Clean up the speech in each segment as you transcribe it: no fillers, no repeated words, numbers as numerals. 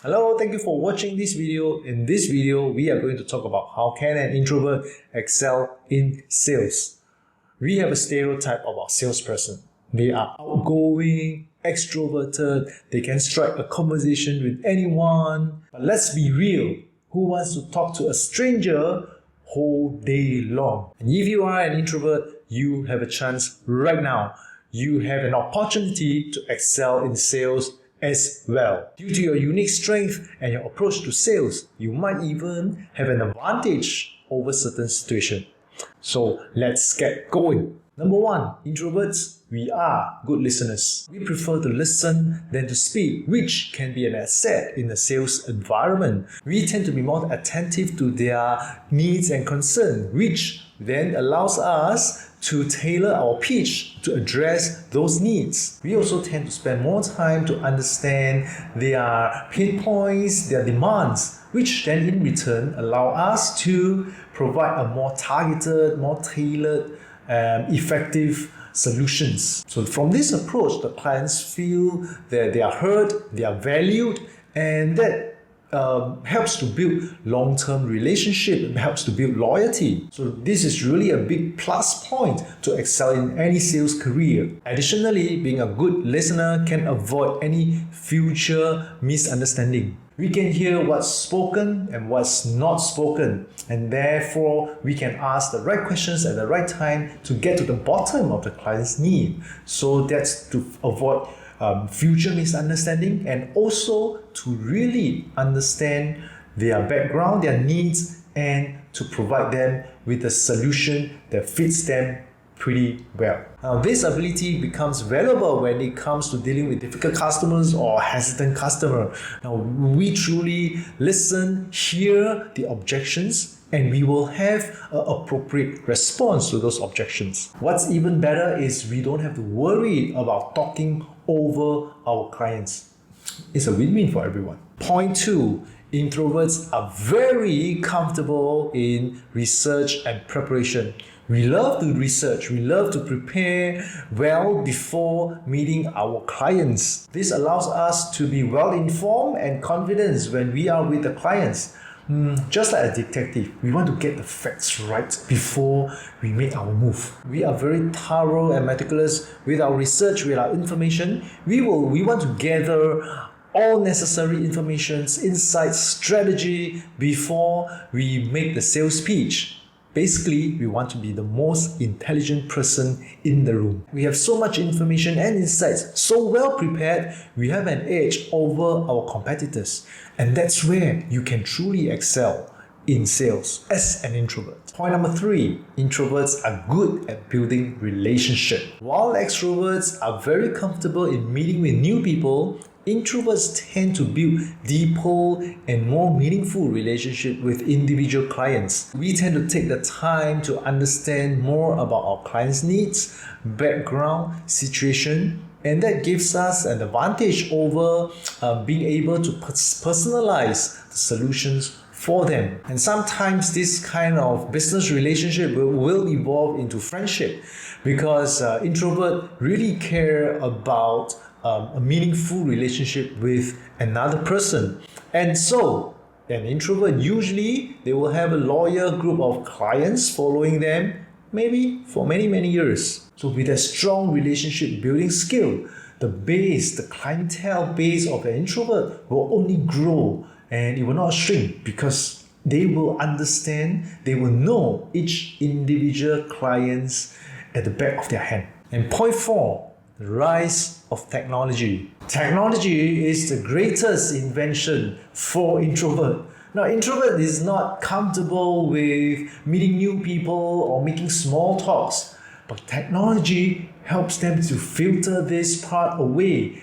Hello, thank you for watching this video. In this video, we are going to talk about how can an introvert excel in sales. We have a stereotype of our salesperson. They are outgoing, extroverted, they can strike a conversation with anyone. But let's be real, who wants to talk to a stranger whole day long? And if you are an introvert, you have a chance right now. You have an opportunity to excel in sales as well. Due to your unique strength and your approach to sales, you might even have an advantage over certain situations. So let's get going. Number one, introverts, we are good listeners. We prefer to listen than to speak, which can be an asset in the sales environment. We tend to be more attentive to their needs and concerns, which then allows us to tailor our pitch to address those needs. We also tend to spend more time to understand their pain points, their demands, which then in return allow us to provide a more targeted, more tailored, effective solutions. So from this approach, the clients feel that they are heard, they are valued, and that helps to build long-term relationship, helps to build loyalty. So this is really a big plus point to excel in any sales career. Additionally, being a good listener can avoid any future misunderstanding. We can hear what's spoken and what's not spoken, and therefore we can ask the right questions at the right time to get to the bottom of the client's need. So that's to avoid future misunderstanding, and also to really understand their background, their needs, and to provide them with a solution that fits them pretty well. Now, this ability becomes valuable when it comes to dealing with difficult customers or hesitant customer. Now, we truly listen, hear the objections, and we will have an appropriate response to those objections. What's even better is we don't have to worry about talking over our clients. It's a win-win for everyone. Point two, introverts are very comfortable in research and preparation. We love to research, we love to prepare well before meeting our clients. This allows us to be well informed and confident when we are with the clients. Just like a detective, we want to get the facts right before we make our move. We are very thorough and meticulous with our research, with our information. We want to gather all necessary information, insights, strategy before we make the sales pitch. Basically, we want to be the most intelligent person in the room. We have so much information and insights, so well prepared, we have an edge over our competitors. And that's where you can truly excel in sales as an introvert. Point number three, introverts are good at building relationships. While extroverts are very comfortable in meeting with new people, introverts tend to build deeper and more meaningful relationships with individual clients. We tend to take the time to understand more about our clients' needs, background, situation, and that gives us an advantage over being able to personalize the solutions for them. And sometimes this kind of business relationship will evolve into friendship, because introverts really care about a meaningful relationship with another person. And so an introvert, usually they will have a loyal group of clients following them, maybe for many years. So with a strong relationship building skill, the clientele base of an introvert will only grow, and it will not shrink, because they will understand, they will know each individual clients at the back of their hand. And point four, the rise of technology. Technology is the greatest invention for introvert. Now, introvert is not comfortable with meeting new people or making small talks, but technology helps them to filter this part away.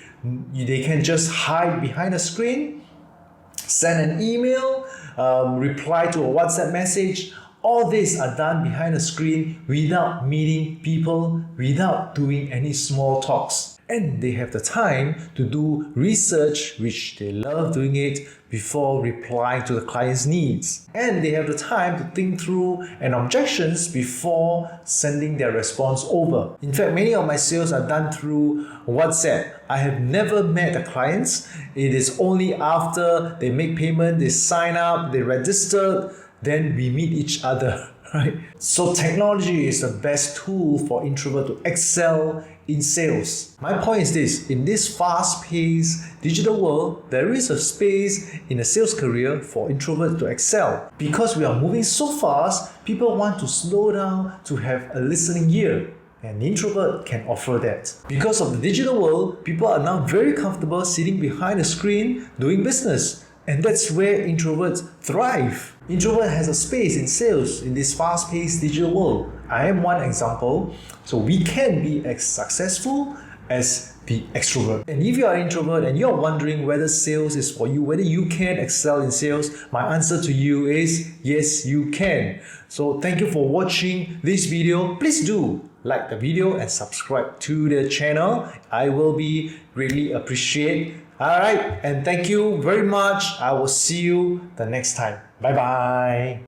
They can just hide behind a screen, send an email, reply to a WhatsApp message. All these are done behind a screen without meeting people, without doing any small talks. and they have the time to do research, which they love doing it, before replying to the client's needs. And they have the time to think through and objections before sending their response over. In fact, many of my sales are done through WhatsApp. I have never met the clients. It is only after they make payment, they sign up, they register, then we meet each other. Right? So technology is the best tool for introvert to excel in sales. My point is this: in this fast-paced digital world, there is a space in a sales career for introverts to excel. Because we are moving so fast, people want to slow down to have a listening ear. And the introvert can offer that. Because of the digital world, people are now very comfortable sitting behind a screen doing business. And that's where introverts thrive. Introvert has a space in sales in this fast-paced digital world. I am one example. So we can be as successful as the extrovert. And if you are an introvert and you're wondering whether sales is for you, whether you can excel in sales, my answer to you is yes, you can. So thank you for watching this video. Please do like the video and subscribe to the channel. I will be really appreciate. Alright, and thank you very much. I will see you the next time. Bye bye.